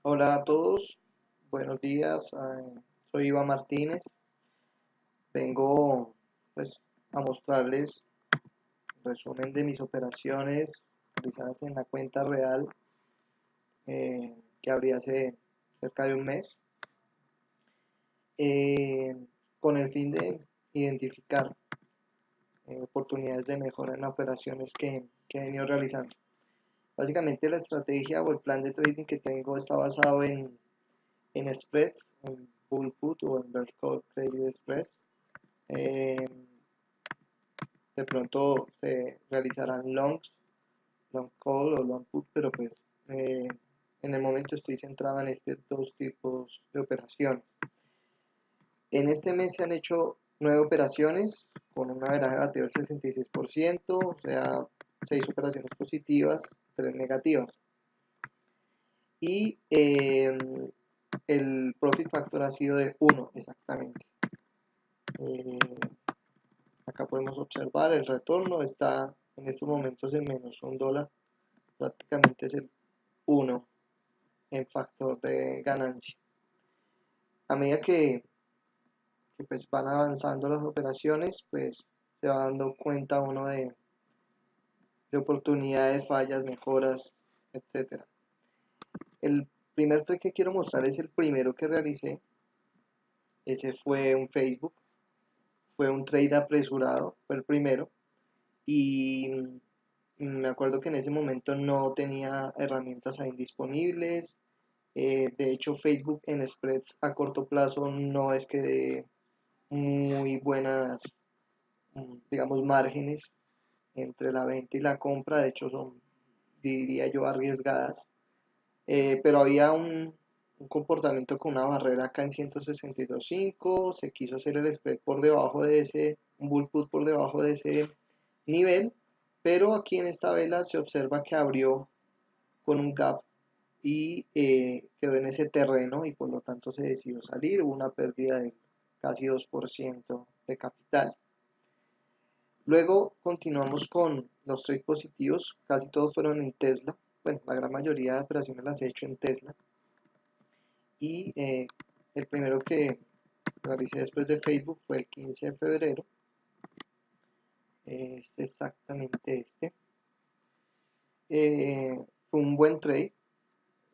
Hola a todos, buenos días. Soy Iván Martínez. Vengo pues a mostrarles un resumen de mis operaciones realizadas en la cuenta real que abrí hace cerca de un mes, eh, con el fin de identificar oportunidades de mejora en las operaciones que he venido realizando. Básicamente la estrategia o el plan de trading que tengo está basado en spreads, en bull put o en bear call traded spreads. Eh, de pronto se realizarán long call o long put, pero pues en el momento estoy centrado en estos dos tipos de operaciones. En este mes se han hecho 9 operaciones con un averaje bateo del 66%, o sea, 6 operaciones positivas, 3 negativas. Y el profit factor ha sido de 1 exactamente. Eh, Acá podemos observar el retorno está en estos momentos en menos $1, prácticamente es el 1 en factor de ganancia. A medida que pues van avanzando las operaciones, pues se va dando cuenta uno de oportunidades, fallas, mejoras, etcétera. El primer trade que quiero mostrar es el primero que realicé. Ese fue un Facebook, fue un trade apresurado, fue el primero. Y me acuerdo que en ese momento no tenía herramientas ahí disponibles. De hecho, Facebook en spreads a corto plazo no es que dé muy buenas, digamos, márgenes entre la venta y la compra. De hecho, son, diría yo, arriesgadas. Pero había un comportamiento con una barrera acá en 162.5. Se quiso hacer el spread por debajo de ese, un bull put por debajo de ese nivel, pero aquí en esta vela se observa que abrió con un gap y quedó en ese terreno y por lo tanto se decidió salir. Hubo una pérdida de casi 2% de capital. Luego continuamos con los trades positivos, casi todos fueron en Tesla. Bueno, la gran mayoría de operaciones las he hecho en Tesla. Y el primero que realicé después de Facebook fue el 15 de febrero. Exactamente este. Fue un buen trade.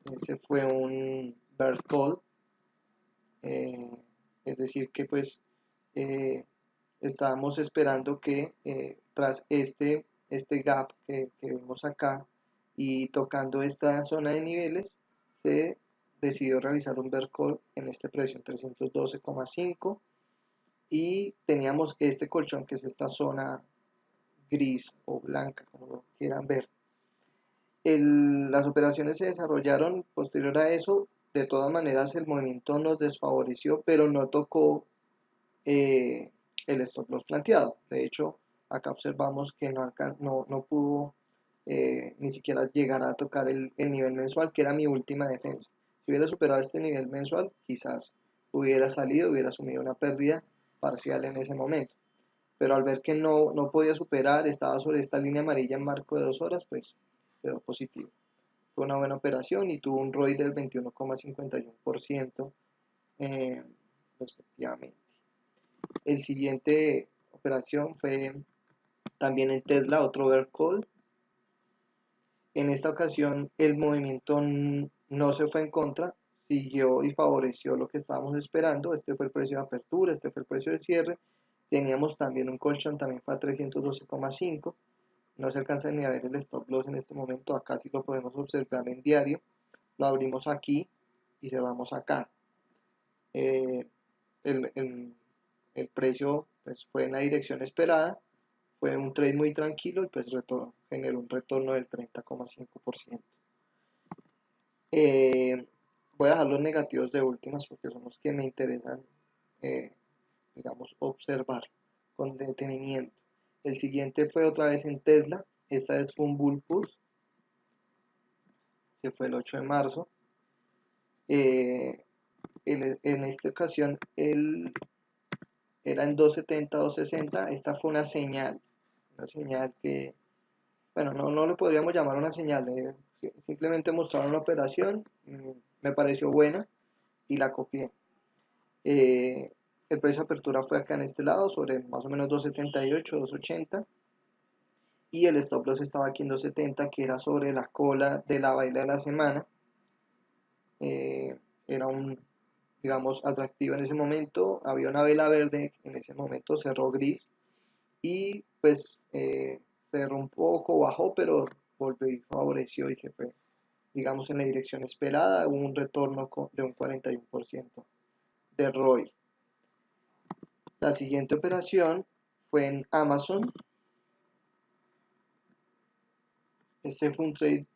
Ese fue un bear call. Es decir que pues eh, estábamos esperando que tras este gap que vemos acá y tocando esta zona de niveles se decidió realizar un bear call en este precio en 312,5 y teníamos este colchón que es esta zona gris o blanca como lo quieran ver. Las operaciones se desarrollaron posterior a eso. De todas maneras el movimiento nos desfavoreció, pero no tocó eh, el stop loss planteado. De hecho, acá observamos que no pudo ni siquiera llegar a tocar el nivel mensual, que era mi última defensa. Si hubiera superado este nivel mensual, quizás hubiera salido, hubiera asumido una pérdida parcial en ese momento. Pero al ver que no podía superar, estaba sobre esta línea amarilla en marco de 2 horas, pues quedó positivo. Fue una buena operación y tuvo un ROI del 21,51% respectivamente. El siguiente operación fue también en Tesla, otro bear call. En esta ocasión el movimiento no se fue en contra, siguió y favoreció lo que estábamos esperando. Este fue el precio de apertura, este fue el precio de cierre. Teníamos también un colchón, también fue a 312,5. No se alcanza ni a ver el stop loss en este momento, acá sí lo podemos observar en diario. Lo abrimos aquí y cerramos acá. Eh, el, el, el precio pues, fue en la dirección esperada, fue un trade muy tranquilo y pues generó un retorno del 30,5%. Voy a dejar los negativos de últimas porque son los que me interesan, eh, digamos, observar con detenimiento. El siguiente fue otra vez en Tesla, esta vez fue un bull put, se fue el 8 de marzo. En esta ocasión era en 270, 260, esta fue una señal que, bueno, no le podríamos llamar una señal, simplemente mostraron la operación, me pareció buena y la copié. El precio de apertura fue acá en este lado, sobre más o menos 2.78, 2.80. Y el stop loss estaba aquí en 2.70, que era sobre la cola de la vela de la semana. Era un, digamos, atractivo en ese momento. Había una vela verde, en ese momento cerró gris. Y pues cerró un poco, bajó, pero volvió y favoreció y se fue, digamos, en la dirección esperada. Hubo un retorno de un 41% de ROI. La siguiente operación fue en Amazon. Este fue un trade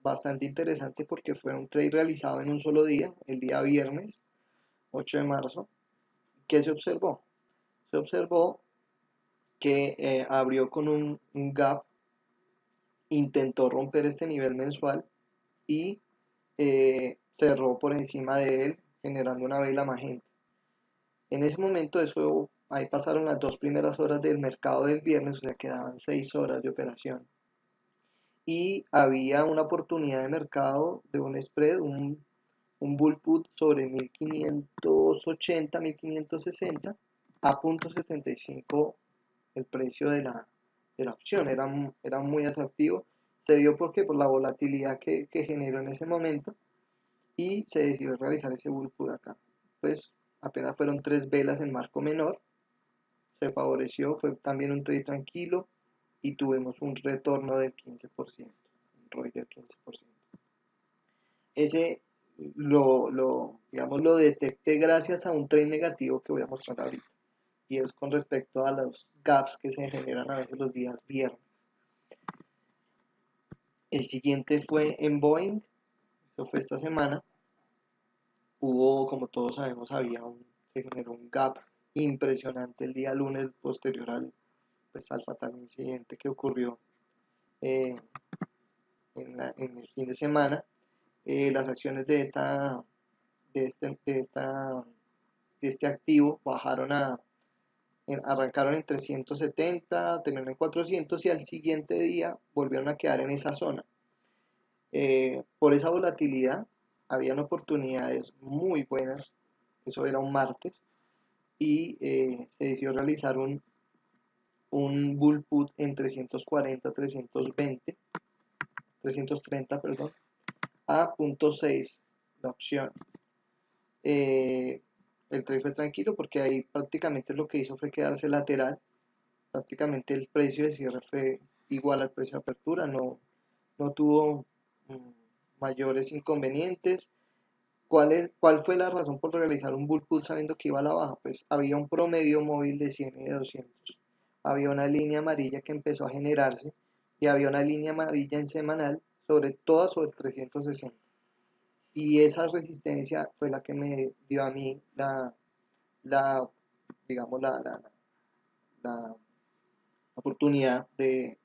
bastante interesante porque fue un trade realizado en un solo día, el día viernes 8 de marzo. ¿Qué se observó? Se observó que abrió con un gap, intentó romper este nivel mensual y cerró por encima de él, generando una vela magenta. En ese momento, ahí pasaron las 2 primeras horas del mercado del viernes, o sea, quedaban 6 horas de operación. Y había una oportunidad de mercado de un spread, un bull put sobre 1580, 1560 a .75 el precio de la opción. Era muy atractivo. Se dio porque por la volatilidad que generó en ese momento y se decidió realizar ese bull put acá. Pues apenas fueron 3 velas en marco menor, se favoreció, fue también un trade tranquilo y tuvimos un retorno del 15%, un ROI del 15%. Ese digamos, lo detecté gracias a un trade negativo que voy a mostrar ahorita, y es con respecto a los gaps que se generan a veces los días viernes. El siguiente fue en Boeing, eso fue esta semana. Hubo, como todos sabemos, se generó un gap impresionante el día lunes posterior al fatal incidente que ocurrió eh, en el fin de semana. Las acciones de este activo arrancaron en 370, terminaron en 400 y al siguiente día volvieron a quedar en esa zona. Por esa volatilidad, habían oportunidades muy buenas, eso era un martes, y se decidió realizar un bull put en 340, 330, perdón, a .6 la opción. El trade fue tranquilo porque ahí prácticamente lo que hizo fue quedarse lateral. Prácticamente el precio de cierre fue igual al precio de apertura, no tuvo mayores inconvenientes. ¿Cuál fue la razón por realizar un bull put sabiendo que iba a la baja? Pues había un promedio móvil de 100 y de 200. Había una línea amarilla que empezó a generarse y había una línea amarilla en semanal sobre 360. Y esa resistencia fue la que me dio a mí la digamos, la oportunidad de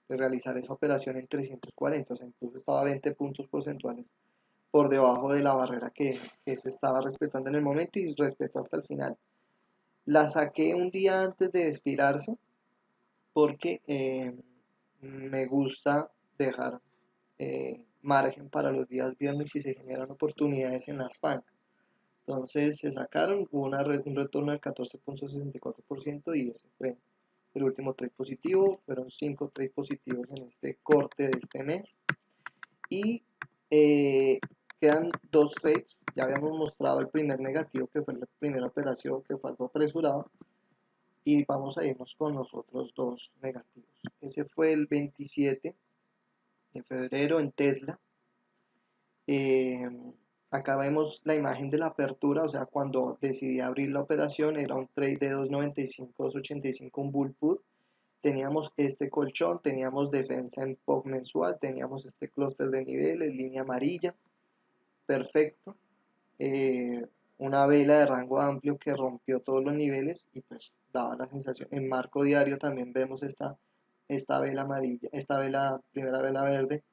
realizar esa operación en 340, o sea, incluso estaba 20 puntos porcentuales por debajo de la barrera que se estaba respetando en el momento y respetó hasta el final. La saqué un día antes de expirarse porque me gusta dejar margen para los días viernes si se generan oportunidades en las FANG. Entonces se sacaron, hubo un retorno del 14.64% y ese fue el último trade positivo. Fueron 5 trades positivos en este corte de este mes. Y quedan 2 trades. Ya habíamos mostrado el primer negativo, que fue la primera operación, que fue algo apresurado. Y vamos a irnos con los otros 2 negativos. Ese fue el 27 de febrero en Tesla. Acá vemos la imagen de la apertura, o sea, cuando decidí abrir la operación era un trade de 2.95, 2.85, un bull put. Teníamos este colchón, teníamos defensa en POC mensual, teníamos este clúster de niveles, línea amarilla, perfecto. Una vela de rango amplio que rompió todos los niveles y pues daba la sensación. En marco diario también vemos esta vela amarilla, primera vela verde.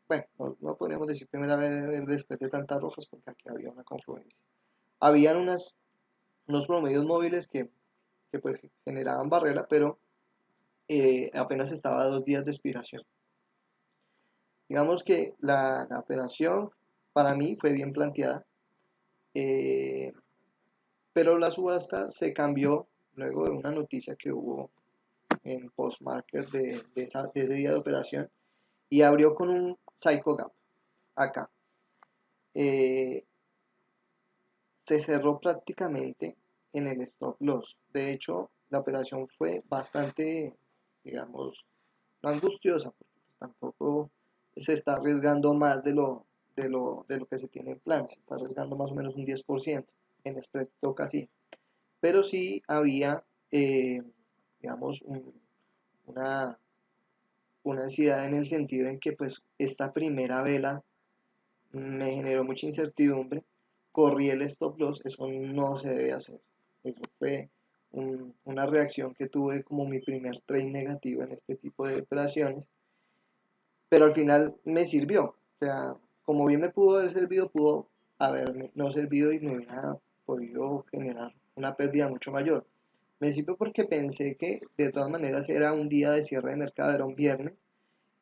Bueno, no podríamos decir primera vez después de tantas rojas porque aquí había una confluencia. Habían unos promedios móviles que pues generaban barrera, pero apenas estaba a 2 días de expiración. Digamos que la operación para mí fue bien planteada, eh, pero la subasta se cambió luego de una noticia que hubo en post-market de ese día de operación y abrió con un psycho gap acá. Eh, Se cerró prácticamente en el stop loss. De hecho, la operación fue bastante, digamos, no angustiosa, porque pues tampoco se está arriesgando más de lo que se tiene en plan, se está arriesgando más o menos un 10% en spread stock así. Pero sí había, digamos, una, una ansiedad en el sentido en que pues esta primera vela me generó mucha incertidumbre, corrí el stop loss, eso no se debe hacer. Eso fue una reacción que tuve como mi primer trade negativo en este tipo de operaciones, pero al final me sirvió. O sea, como bien me pudo haber servido, pudo haberme no servido y me hubiera podido generar una pérdida mucho mayor. Me sirvió porque pensé que de todas maneras era un día de cierre de mercado, era un viernes,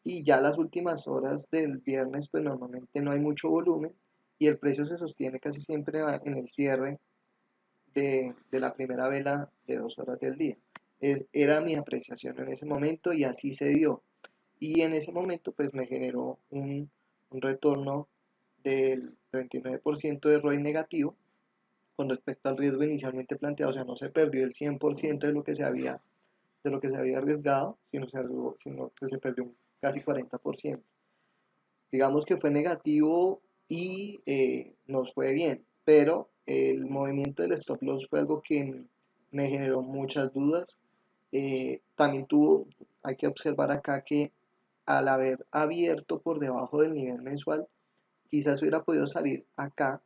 y ya las últimas horas del viernes pues normalmente no hay mucho volumen y el precio se sostiene casi siempre en el cierre de la primera vela de 2 horas del día. Era mi apreciación en ese momento y así se dio. Y en ese momento pues me generó un retorno del 39% de ROI negativo con respecto al riesgo inicialmente planteado, o sea, no se perdió el 100% de lo que se había arriesgado, sino que se perdió casi 40%. Digamos que fue negativo y nos fue bien, pero el movimiento del stop loss fue algo que me generó muchas dudas. También hay que observar acá que al haber abierto por debajo del nivel mensual, quizás hubiera podido salir acá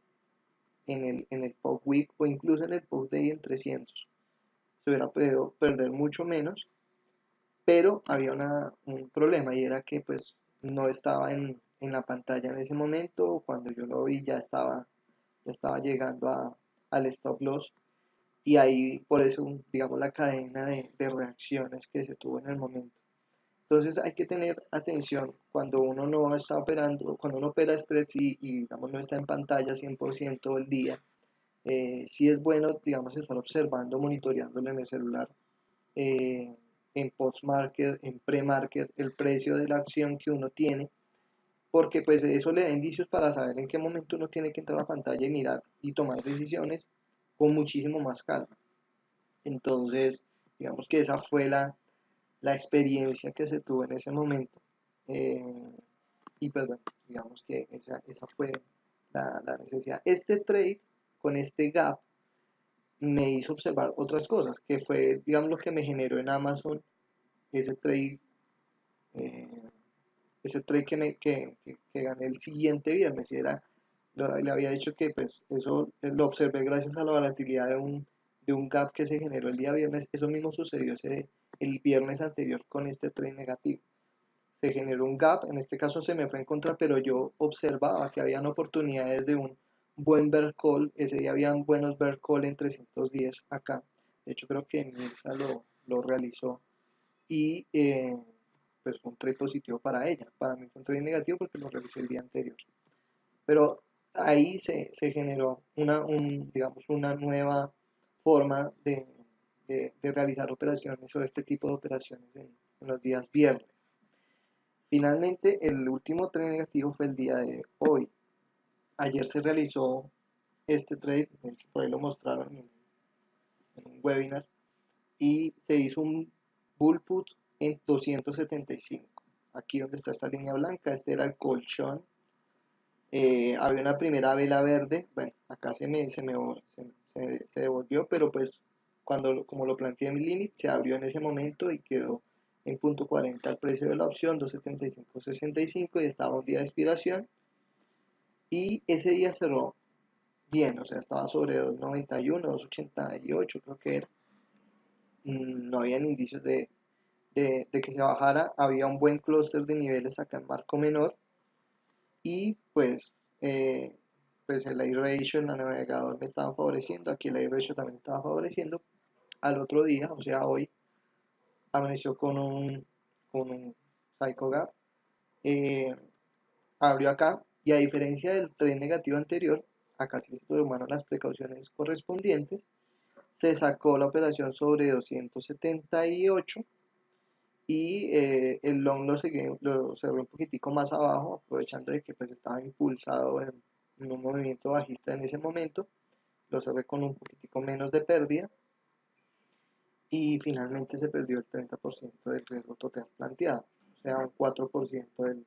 en el POG Week o incluso en el POG Day en 300. Se hubiera podido perder mucho menos, pero había un problema y era que pues no estaba en la pantalla en ese momento. Cuando yo lo vi ya estaba llegando al stop loss y ahí por eso digamos la cadena de reacciones que se tuvo en el momento. Entonces hay que tener atención cuando uno no está operando, cuando uno opera spreads y digamos no está en pantalla 100% el día. Sí es bueno, digamos, estar observando, monitoreándolo en el celular, eh, en post-market, en pre-market, el precio de la acción que uno tiene, porque pues eso le da indicios para saber en qué momento uno tiene que entrar a la pantalla y mirar y tomar decisiones con muchísimo más calma. Entonces, digamos que esa fue la experiencia que se tuvo en ese momento. Eh, y pues bueno, digamos que esa fue la necesidad. Este trade con este gap me hizo observar otras cosas, que fue, digamos, lo que me generó en Amazon ese trade, eh, ese trade que gané el siguiente viernes. Y le había dicho que pues eso lo observé gracias a la volatilidad de un gap que se generó el día viernes. Eso mismo sucedió el viernes anterior con este trade negativo. Se generó un gap, en este caso se me fue en contra, pero yo observaba que habían oportunidades de un buen bear call. Ese día habían buenos bear call en 310 acá. De hecho creo que Mirza lo realizó y pues fue un trade positivo para ella. Para mí fue un trade negativo porque lo realicé el día anterior. Pero ahí se generó digamos, una nueva forma de realizar operaciones o este tipo de operaciones en los días viernes. Finalmente, el último trade negativo fue el día de hoy. Ayer se realizó este trade, de hecho por ahí lo mostraron en un webinar, y se hizo un bull put en 275. Aquí donde está esta línea blanca, este era el colchón. Había una primera vela verde, bueno, acá se devolvió, pero pues como lo planteé en mi límite, se abrió en ese momento y quedó en punto 40 el precio de la opción, 275.65 y estaba un día de expiración y ese día cerró bien, o sea, estaba sobre 291, 288 creo que era. No habían indicios de que se bajara, había un buen clúster de niveles acá en marco menor y pues el I-Ratio en el navegador me estaba favoreciendo, aquí el I-Ratio también estaba favoreciendo. Al otro día, o sea hoy, amaneció con un Psycho Gap, eh, abrió acá Y a diferencia del trend negativo anterior, acá sí se tomaron las precauciones correspondientes, se sacó la operación sobre 278 y el long lo cerró un poquitico más abajo, aprovechando de que pues estaba impulsado en un movimiento bajista en ese momento, lo cerré con un poquitico menos de pérdida y finalmente se perdió el 30% del riesgo total planteado, o sea, un 4%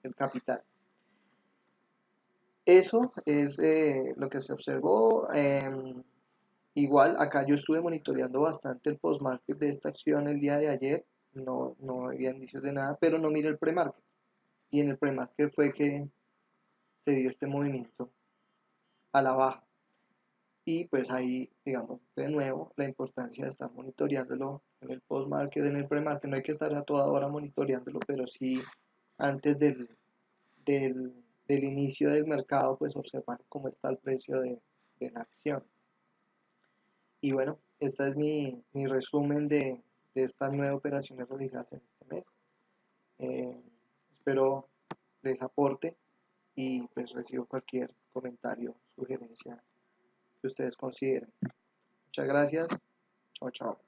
del capital. Eso es lo que se observó. Igual acá yo estuve monitoreando bastante el post-market de esta acción el día de ayer, no había indicios de nada, pero no miré el pre-market. Y en el pre-market fue que se dio este movimiento a la baja. Y pues ahí, digamos, de nuevo, la importancia de estar monitoreándolo en el post-market, en el pre-market. No hay que estar a toda hora monitoreándolo, pero sí antes del, del inicio del mercado, pues observar cómo está el precio de la acción. Y bueno, este es mi resumen de estas 9 operaciones realizadas en este mes. Espero les aporte y pues recibo cualquier comentario, sugerencia que ustedes consideren. Muchas gracias. Chao, chao.